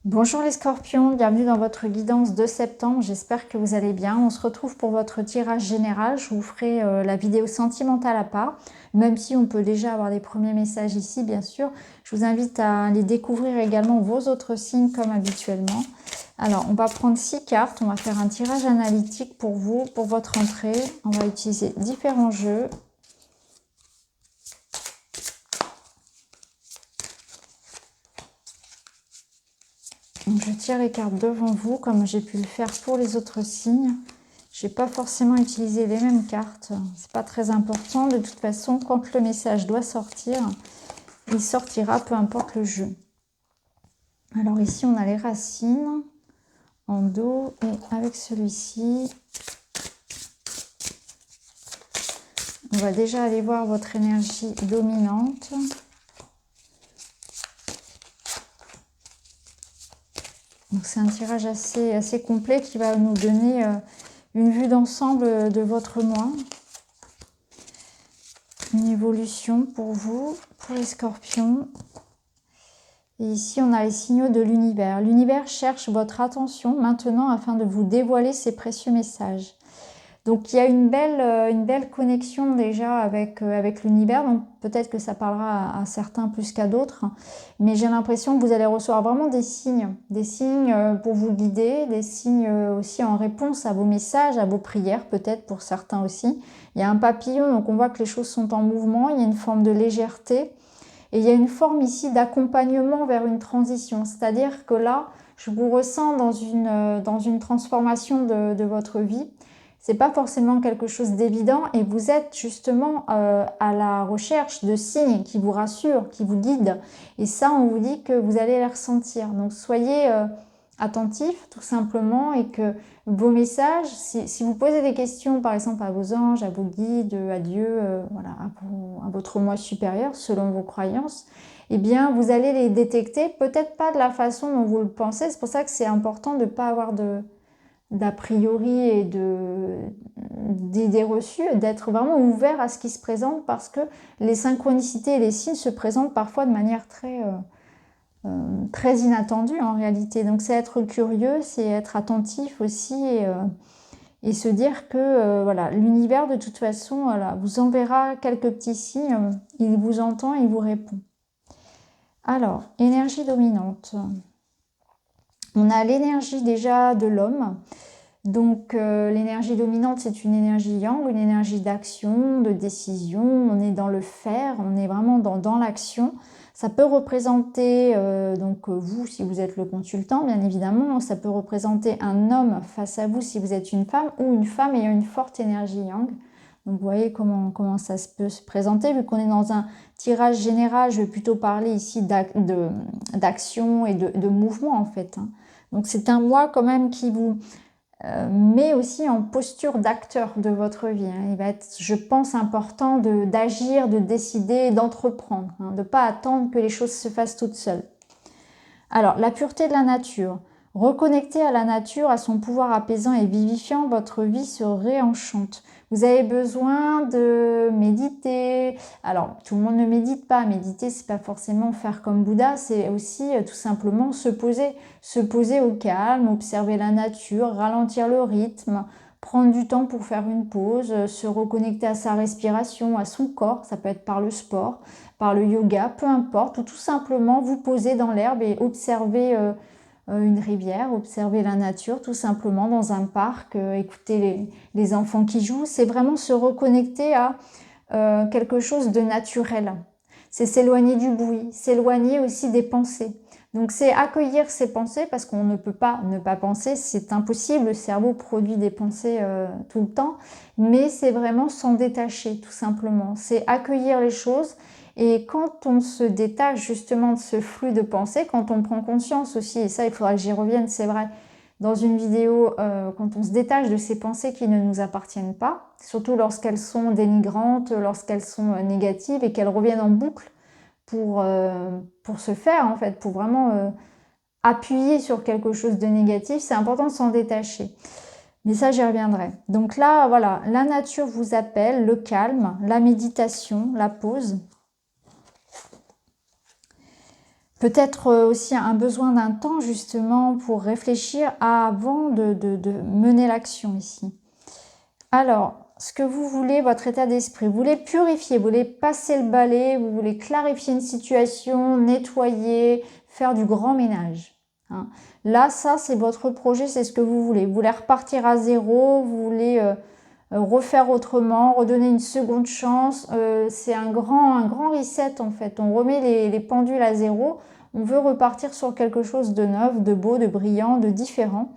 Bonjour les scorpions, bienvenue dans votre guidance de septembre, j'espère que vous allez bien. On se retrouve pour votre tirage général, je vous ferai la vidéo sentimentale à part, même si on peut déjà avoir des premiers messages ici bien sûr. Je vous invite à aller découvrir également vos autres signes comme habituellement. Alors on va prendre 6 cartes, on va faire un tirage analytique pour vous, pour votre entrée. On va utiliser différents jeux. Donc je tire les cartes devant vous comme j'ai pu le faire pour les autres signes. Je n'ai pas forcément utilisé les mêmes cartes, c'est pas très important. De toute façon, quand le message doit sortir, il sortira, peu importe le jeu. Alors ici, on a les racines en dos et avec celui-ci, on va déjà aller voir votre énergie dominante. Donc c'est un tirage assez complet qui va nous donner une vue d'ensemble de votre mois. Une évolution pour vous, pour les scorpions. Et ici, on a les signaux de l'univers. L'univers cherche votre attention maintenant afin de vous dévoiler ses précieux messages. Donc, il y a une belle connexion déjà avec l'univers. Donc, peut-être que ça parlera à certains plus qu'à d'autres. Mais j'ai l'impression que vous allez recevoir vraiment des signes pour vous guider, des signes aussi en réponse à vos messages, à vos prières, peut-être pour certains aussi. Il y a un papillon, donc on voit que les choses sont en mouvement. Il y a une forme de légèreté. Et il y a une forme ici d'accompagnement vers une transition. C'est-à-dire que là, je vous ressens dans une transformation de votre vie. C'est pas forcément quelque chose d'évident et vous êtes justement à la recherche de signes qui vous rassurent, qui vous guident. Et ça, on vous dit que vous allez les ressentir. Donc soyez attentifs tout simplement et que vos messages, si vous posez des questions par exemple à vos anges, à vos guides, à Dieu, voilà, à votre moi supérieur selon vos croyances, eh bien vous allez les détecter, peut-être pas de la façon dont vous le pensez. C'est pour ça que c'est important de ne pas avoir d'a priori et d'idées reçues, d'être vraiment ouvert à ce qui se présente parce que les synchronicités et les signes se présentent parfois de manière très inattendue en réalité. Donc c'est être curieux, c'est être attentif aussi et se dire que voilà, l'univers de toute façon voilà, vous enverra quelques petits signes, il vous entend, il vous répond. Alors, énergie dominante. On a l'énergie déjà de l'homme. Donc l'énergie dominante, c'est une énergie yang, une énergie d'action, de décision. On est dans le faire, on est vraiment dans l'action. Ça peut représenter, vous, si vous êtes le consultant, bien évidemment. Ça peut représenter un homme face à vous si vous êtes une femme, ou une femme ayant une forte énergie yang. Donc vous voyez comment ça peut se présenter. Vu qu'on est dans un tirage général, je vais plutôt parler ici d'action et de mouvement en fait. Donc c'est un mois quand même qui vous mais aussi en posture d'acteur de votre vie. Il va être, je pense, important d'agir, de décider, d'entreprendre, de ne pas attendre que les choses se fassent toutes seules. Alors, la pureté de la nature. Reconnecter à la nature, à son pouvoir apaisant et vivifiant, votre vie se réenchante. Vous avez besoin de méditer. Alors, tout le monde ne médite pas. Méditer, c'est pas forcément faire comme Bouddha, c'est aussi tout simplement se poser au calme, observer la nature, ralentir le rythme, prendre du temps pour faire une pause, se reconnecter à sa respiration, à son corps. Ça peut être par le sport, par le yoga, peu importe, ou tout simplement vous poser dans l'herbe et observer une rivière, observer la nature, tout simplement dans un parc, écouter les enfants qui jouent. C'est vraiment se reconnecter à quelque chose de naturel. C'est s'éloigner du bruit, s'éloigner aussi des pensées. Donc c'est accueillir ces pensées parce qu'on ne peut pas ne pas penser, c'est impossible, le cerveau produit des pensées tout le temps, mais c'est vraiment s'en détacher tout simplement. C'est accueillir les choses et quand on se détache justement de ce flux de pensées, quand on prend conscience aussi, et ça il faudra que j'y revienne, c'est vrai, dans une vidéo, quand on se détache de ces pensées qui ne nous appartiennent pas, surtout lorsqu'elles sont dénigrantes, lorsqu'elles sont négatives et qu'elles reviennent en boucle pour se faire en fait, pour vraiment appuyer sur quelque chose de négatif, c'est important de s'en détacher. Mais ça, j'y reviendrai. Donc là, voilà, la nature vous appelle, le calme, la méditation, la pause. peut-être aussi un besoin d'un temps justement pour réfléchir avant de mener l'action ici. Alors, ce que vous voulez, votre état d'esprit, vous voulez purifier, vous voulez passer le balai, vous voulez clarifier une situation, nettoyer, faire du grand ménage. Hein. Là, ça, c'est votre projet, c'est ce que vous voulez. Vous voulez repartir à zéro, vous voulez refaire autrement, redonner une seconde chance. C'est un grand reset en fait. On remet les pendules à zéro. On veut repartir sur quelque chose de neuf, de beau, de brillant, de différent.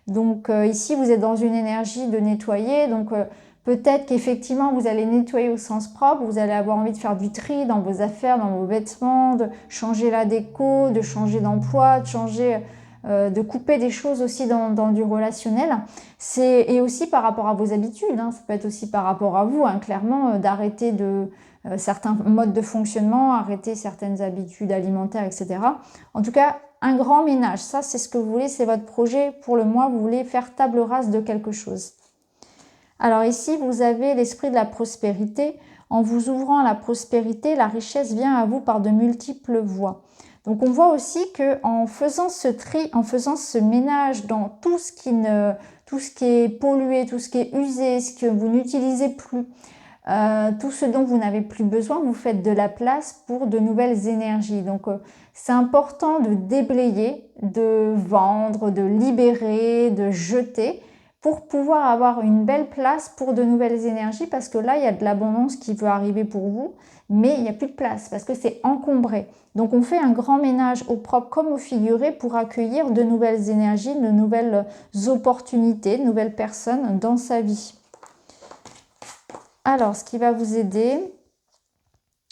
Donc ici, vous êtes dans une énergie de nettoyer. Donc peut-être qu'effectivement, vous allez nettoyer au sens propre. Vous allez avoir envie de faire du tri dans vos affaires, dans vos vêtements, de changer la déco, de changer d'emploi, de changer... de couper des choses aussi dans du relationnel. Et aussi par rapport à vos habitudes, hein. Ça peut être aussi par rapport à vous, hein, clairement, d'arrêter certains modes de fonctionnement, arrêter certaines habitudes alimentaires, etc. En tout cas, un grand ménage, ça c'est ce que vous voulez, c'est votre projet pour le mois, vous voulez faire table rase de quelque chose. Alors ici, vous avez l'esprit de la prospérité. En vous ouvrant à la prospérité, la richesse vient à vous par de multiples voies. Donc on voit aussi que en faisant ce tri, en faisant ce ménage dans tout ce qui est pollué, tout ce qui est usé, ce que vous n'utilisez plus, tout ce dont vous n'avez plus besoin, vous faites de la place pour de nouvelles énergies. Donc c'est important de déblayer, de vendre, de libérer, de jeter pour pouvoir avoir une belle place pour de nouvelles énergies, parce que là, il y a de l'abondance qui peut arriver pour vous, mais il n'y a plus de place parce que c'est encombré. Donc on fait un grand ménage au propre comme au figuré pour accueillir de nouvelles énergies, de nouvelles opportunités, de nouvelles personnes dans sa vie. Alors, ce qui va vous aider,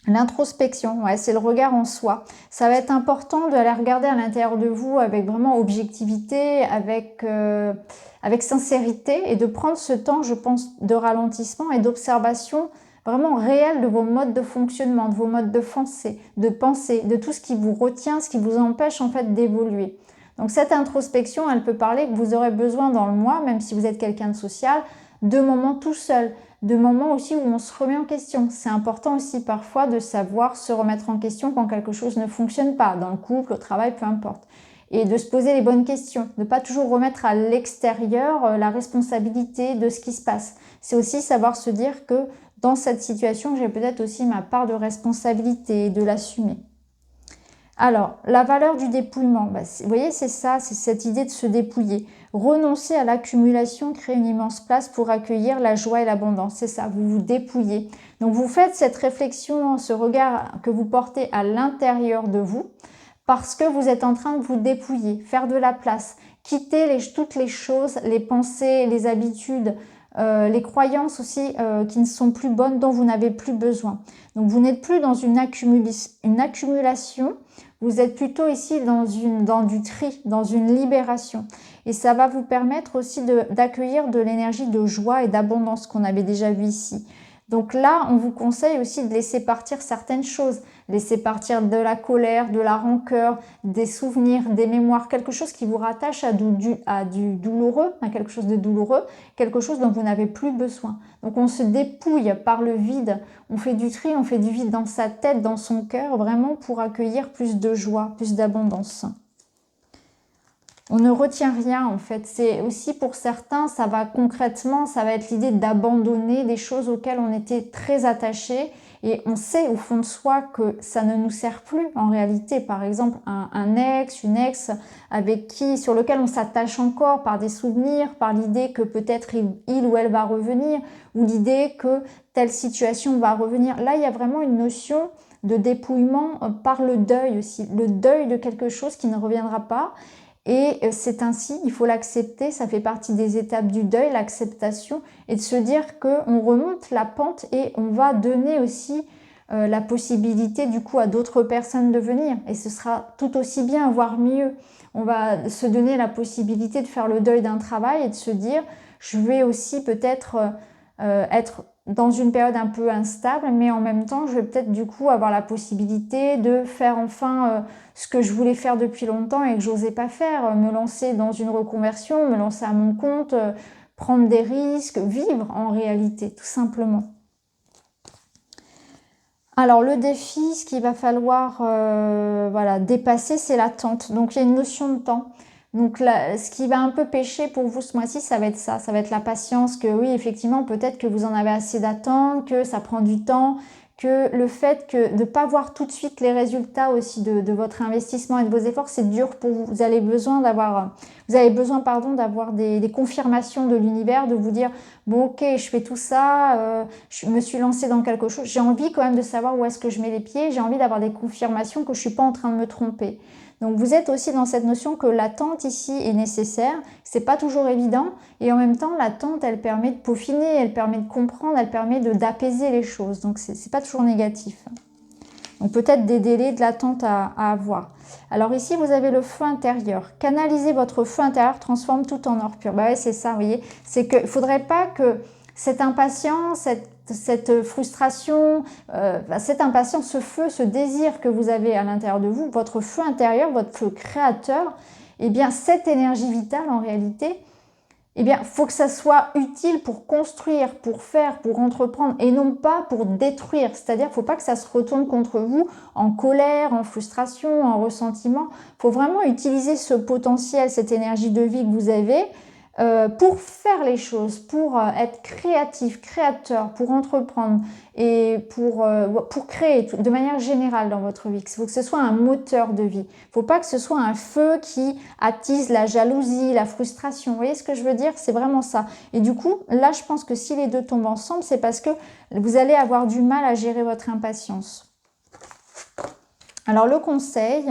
l'introspection, ouais, c'est le regard en soi. Ça va être important d'aller regarder à l'intérieur de vous avec vraiment objectivité, avec sincérité, et de prendre ce temps, je pense, de ralentissement et d'observation vraiment réelle de vos modes de fonctionnement, de vos modes de pensée, de tout ce qui vous retient, ce qui vous empêche en fait d'évoluer. Donc cette introspection, elle peut parler que vous aurez besoin dans le mois, même si vous êtes quelqu'un de social, de moments tout seul, de moments aussi où on se remet en question. C'est important aussi parfois de savoir se remettre en question quand quelque chose ne fonctionne pas, dans le couple, au travail, peu importe. Et de se poser les bonnes questions, de ne pas toujours remettre à l'extérieur la responsabilité de ce qui se passe. C'est aussi savoir se dire que dans cette situation, j'ai peut-être aussi ma part de responsabilité et de l'assumer. Alors, la valeur du dépouillement, vous voyez, c'est ça, c'est cette idée de se dépouiller. Renoncer à l'accumulation crée une immense place pour accueillir la joie et l'abondance. C'est ça, vous vous dépouillez. Donc, vous faites cette réflexion, ce regard que vous portez à l'intérieur de vous, parce que vous êtes en train de vous dépouiller, faire de la place, quitter toutes les choses, les pensées, les habitudes, les croyances aussi qui ne sont plus bonnes, dont vous n'avez plus besoin. Donc, vous n'êtes plus dans une accumulation, vous êtes plutôt ici dans du tri, dans une libération. Et ça va vous permettre aussi d'accueillir de l'énergie de joie et d'abondance qu'on avait déjà vu ici. Donc là, on vous conseille aussi de laisser partir certaines choses. Laisser partir de la colère, de la rancœur, des souvenirs, des mémoires, quelque chose qui vous rattache à du douloureux, à quelque chose de douloureux, quelque chose dont vous n'avez plus besoin. Donc on se dépouille par le vide, on fait du tri, on fait du vide dans sa tête, dans son cœur, vraiment pour accueillir plus de joie, plus d'abondance. On ne retient rien en fait. C'est aussi pour certains, ça va concrètement, ça va être l'idée d'abandonner des choses auxquelles on était très attaché et on sait au fond de soi que ça ne nous sert plus en réalité. Par exemple, un ex, une ex sur lequel on s'attache encore par des souvenirs, par l'idée que peut-être il ou elle va revenir ou l'idée que telle situation va revenir. Là, il y a vraiment une notion de dépouillement par le deuil aussi, le deuil de quelque chose qui ne reviendra pas. Et c'est ainsi, il faut l'accepter, ça fait partie des étapes du deuil, l'acceptation, et de se dire qu'on remonte la pente et on va donner aussi la possibilité du coup à d'autres personnes de venir. Et ce sera tout aussi bien, voire mieux. On va se donner la possibilité de faire le deuil d'un travail et de se dire, je vais aussi peut-être être dans une période un peu instable, mais en même temps, je vais peut-être du coup avoir la possibilité de faire enfin ce que je voulais faire depuis longtemps et que j'osais pas faire, me lancer dans une reconversion, me lancer à mon compte, prendre des risques, vivre en réalité, tout simplement. Alors le défi, ce qu'il va falloir voilà, dépasser, c'est l'attente. Donc il y a une notion de temps. Donc là, ce qui va un peu pêcher pour vous ce mois-ci, ça va être ça. Ça va être la patience, que oui, effectivement, peut-être que vous en avez assez d'attente, que ça prend du temps, que le fait que de ne pas voir tout de suite les résultats aussi de votre investissement et de vos efforts, c'est dur pour vous. Vous avez besoin pardon, d'avoir des confirmations de l'univers, de vous dire bon ok, je fais tout ça, je me suis lancée dans quelque chose, j'ai envie quand même de savoir où est-ce que je mets les pieds, j'ai envie d'avoir des confirmations que je suis pas en train de me tromper. Donc vous êtes aussi dans cette notion que l'attente ici est nécessaire, c'est pas toujours évident, et en même temps l'attente elle permet de peaufiner, elle permet de comprendre, elle permet d'apaiser les choses, donc c'est pas toujours négatif. Donc peut-être des délais de l'attente à avoir. Alors ici, vous avez le feu intérieur. Canaliser votre feu intérieur transforme tout en or pur. Bah ouais, c'est ça, vous voyez. C'est qu'il ne faudrait pas que cette impatience, cette frustration, ce feu, ce désir que vous avez à l'intérieur de vous, votre feu intérieur, votre feu créateur, eh bien cette énergie vitale en réalité, eh bien, il faut que ça soit utile pour construire, pour faire, pour entreprendre, et non pas pour détruire. C'est-à-dire, il ne faut pas que ça se retourne contre vous en colère, en frustration, en ressentiment. Il faut vraiment utiliser ce potentiel, cette énergie de vie que vous avez pour faire les choses, pour être créatif, créateur, pour entreprendre et pour créer de manière générale dans votre vie. Il faut que ce soit un moteur de vie. Il ne faut pas que ce soit un feu qui attise la jalousie, la frustration. Vous voyez ce que je veux dire? C'est vraiment ça. Et du coup, là, je pense que si les deux tombent ensemble, c'est parce que vous allez avoir du mal à gérer votre impatience. Alors, le conseil...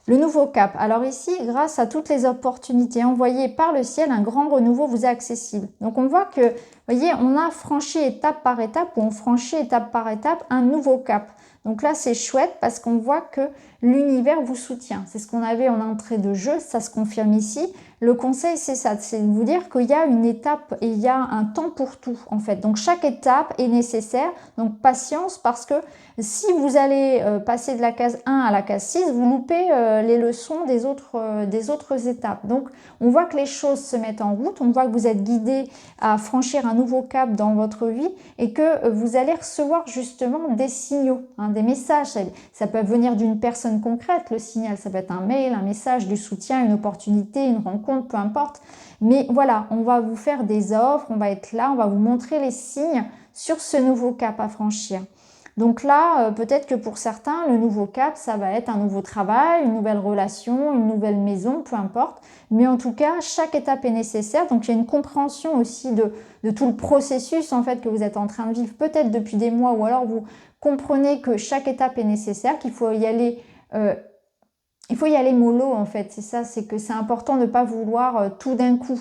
Le nouveau cap. Alors ici, grâce à toutes les opportunités envoyées par le ciel, un grand renouveau vous est accessible. Donc on voit que, vous voyez, on a franchi étape par étape, ou on franchit étape par étape un nouveau cap. Donc là, c'est chouette parce qu'on voit que l'univers vous soutient. C'est ce qu'on avait en entrée de jeu, ça se confirme ici. Le conseil, c'est ça, c'est de vous dire qu'il y a une étape et il y a un temps pour tout, en fait. Donc chaque étape est nécessaire. Donc patience, parce que si vous allez passer de la case 1 à la case 6, vous loupez les leçons des autres étapes. Donc on voit que les choses se mettent en route, on voit que vous êtes guidé à franchir un nouveau cap dans votre vie et que vous allez recevoir justement des signaux, des messages. Ça peut venir d'une personne concrète, le signal, ça peut être un mail, un message, du soutien, une opportunité, une rencontre, peu importe. Mais voilà, on va vous faire des offres, on va être là, on va vous montrer les signes sur ce nouveau cap à franchir. Donc là, peut-être que pour certains, le nouveau cap, ça va être un nouveau travail, une nouvelle relation, une nouvelle maison, peu importe. Mais en tout cas, chaque étape est nécessaire. Donc il y a une compréhension aussi de tout le processus en fait que vous êtes en train de vivre, peut-être depuis des mois, ou alors vous comprenez que chaque étape est nécessaire, qu'il faut y aller... il faut y aller mollo en fait, c'est ça, c'est que c'est important de ne pas vouloir tout d'un coup.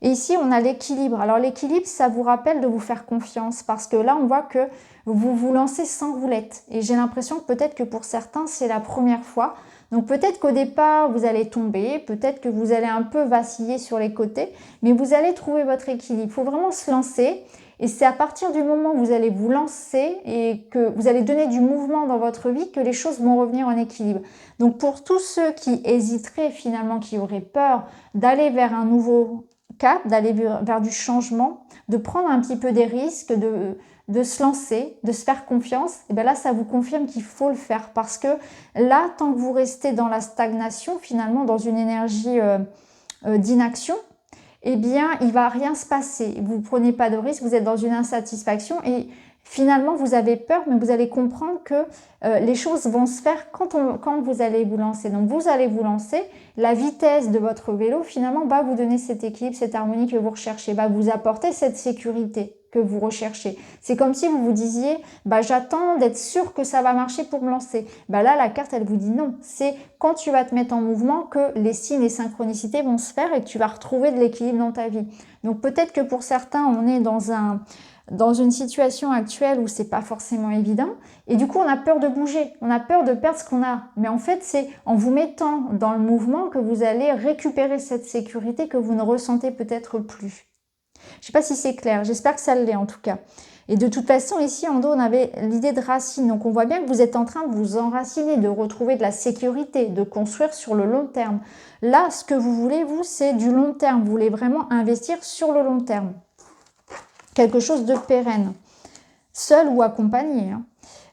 Et ici, on a l'équilibre. Alors l'équilibre, ça vous rappelle de vous faire confiance parce que là, on voit que vous vous lancez sans roulette. Et j'ai l'impression que peut-être que pour certains, c'est la première fois. Donc peut-être qu'au départ, vous allez tomber, peut-être que vous allez un peu vaciller sur les côtés, mais vous allez trouver votre équilibre. Il faut vraiment se lancer. Et c'est à partir du moment où vous allez vous lancer et que vous allez donner du mouvement dans votre vie que les choses vont revenir en équilibre. Donc pour tous ceux qui hésiteraient finalement, qui auraient peur d'aller vers un nouveau cap, d'aller vers du changement, de prendre un petit peu des risques, de se lancer, de se faire confiance, et bien là, ça vous confirme qu'il faut le faire parce que là, tant que vous restez dans la stagnation, finalement, dans une énergie d'inaction, eh bien, il ne va rien se passer. Vous ne prenez pas de risque, vous êtes dans une insatisfaction et finalement, vous avez peur, mais vous allez comprendre que les choses vont se faire quand vous allez vous lancer. Donc, vous allez vous lancer. La vitesse de votre vélo, finalement, va vous donner cet équilibre, cette harmonie que vous recherchez, va vous apporter cette sécurité que vous recherchez. C'est comme si vous vous disiez, j'attends d'être sûr que ça va marcher pour me lancer. Là, la carte, elle vous dit non. C'est quand tu vas te mettre en mouvement que les signes et synchronicités vont se faire et que tu vas retrouver de l'équilibre dans ta vie. Donc, peut-être que pour certains, on est dans une situation actuelle où c'est pas forcément évident et du coup on a peur de bouger, on a peur de perdre ce qu'on a. Mais en fait c'est en vous mettant dans le mouvement que vous allez récupérer cette sécurité que vous ne ressentez peut-être plus. Je sais pas si c'est clair, j'espère que ça l'est en tout cas. Et de toute façon ici en dos on avait l'idée de racine, donc on voit bien que vous êtes en train de vous enraciner, de retrouver de la sécurité, de construire sur le long terme. Là ce que vous voulez vous c'est du long terme, vous voulez vraiment investir sur le long terme. Quelque chose de pérenne. seul ou accompagné, hein.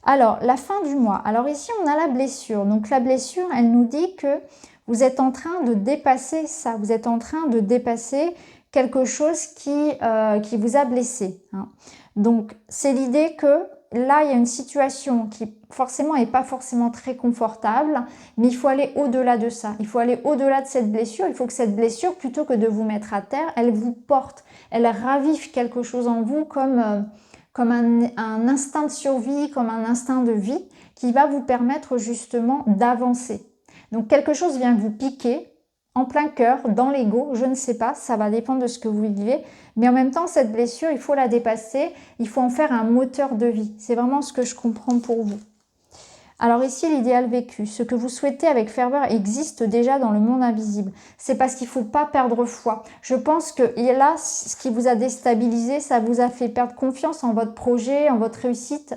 Alors, la fin du mois. Alors ici, on a la blessure. Donc la blessure, elle nous dit que vous êtes en train de dépasser ça. Vous êtes en train de dépasser quelque chose qui vous a blessé, hein. Donc, c'est l'idée que là, il y a une situation qui forcément n'est pas forcément très confortable, mais il faut aller au-delà de ça. Il faut aller au-delà de cette blessure. Il faut que cette blessure, plutôt que de vous mettre à terre, elle vous porte. Elle ravive quelque chose en vous comme un instinct de survie, comme un instinct de vie qui va vous permettre justement d'avancer. Donc quelque chose vient vous piquer en plein cœur, dans l'ego, je ne sais pas, ça va dépendre de ce que vous vivez, mais en même temps cette blessure, il faut la dépasser, il faut en faire un moteur de vie. C'est vraiment ce que je comprends pour vous. Alors ici, l'idéal vécu, ce que vous souhaitez avec ferveur existe déjà dans le monde invisible. C'est parce qu'il ne faut pas perdre foi. Je pense que là, ce qui vous a déstabilisé, ça vous a fait perdre confiance en votre projet, en votre réussite,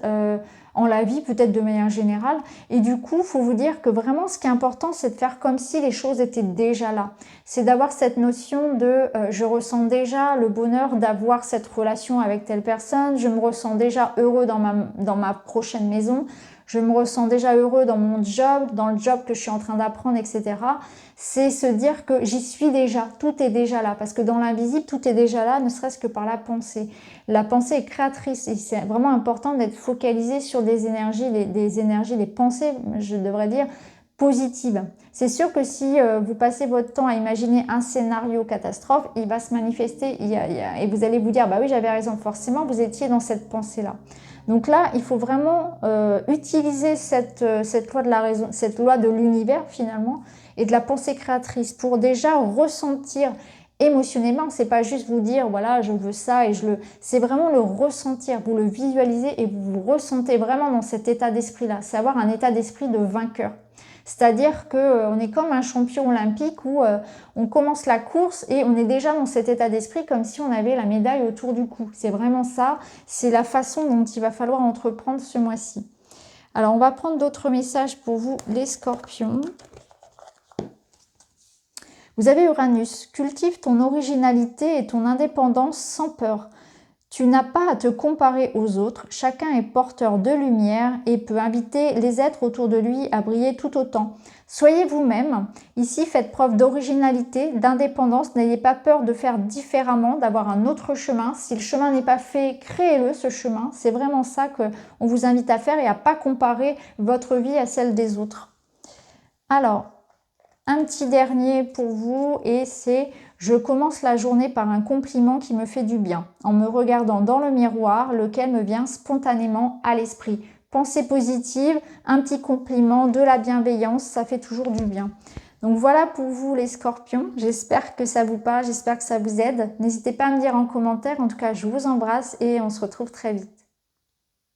en la vie, peut-être de manière générale. Et du coup, il faut vous dire que vraiment, ce qui est important, c'est de faire comme si les choses étaient déjà là. C'est d'avoir cette notion de je ressens déjà le bonheur d'avoir cette relation avec telle personne, je me ressens déjà heureux dans ma prochaine maison. Je me ressens déjà heureux dans mon job, dans le job que je suis en train d'apprendre, etc. C'est se dire que j'y suis déjà, tout est déjà là. Parce que dans l'invisible, tout est déjà là, ne serait-ce que par la pensée. La pensée est créatrice et c'est vraiment important d'être focalisé sur des énergies, des pensées, je devrais dire, positives. C'est sûr que si vous passez votre temps à imaginer un scénario catastrophe, il va se manifester et vous allez vous dire, bah oui, j'avais raison, forcément, vous étiez dans cette pensée-là. Donc là, il faut vraiment utiliser cette loi de la raison, cette loi de l'univers finalement, et de la pensée créatrice pour déjà ressentir émotionnellement. C'est pas juste vous dire voilà, je veux ça et c'est vraiment le ressentir. Vous le visualisez et vous vous ressentez vraiment dans cet état d'esprit-là. C'est avoir un état d'esprit de vainqueur. C'est-à-dire qu'on est comme un champion olympique où on commence la course et on est déjà dans cet état d'esprit comme si on avait la médaille autour du cou. C'est vraiment ça, c'est la façon dont il va falloir entreprendre ce mois-ci. Alors, on va prendre d'autres messages pour vous, les scorpions. Vous avez Uranus. Cultive ton originalité et ton indépendance sans peur. Tu n'as pas à te comparer aux autres, chacun est porteur de lumière et peut inviter les êtres autour de lui à briller tout autant. Soyez vous-même, ici faites preuve d'originalité, d'indépendance, n'ayez pas peur de faire différemment, d'avoir un autre chemin. Si le chemin n'est pas fait, créez-le ce chemin, c'est vraiment ça qu'on vous invite à faire et à ne pas comparer votre vie à celle des autres. Alors, un petit dernier pour vous et c'est « Je commence la journée par un compliment qui me fait du bien, en me regardant dans le miroir, lequel me vient spontanément à l'esprit. » Pensée positive, un petit compliment, de la bienveillance, ça fait toujours du bien. Donc voilà pour vous les scorpions, j'espère que ça vous parle, j'espère que ça vous aide. N'hésitez pas à me dire en commentaire, en tout cas je vous embrasse et on se retrouve très vite.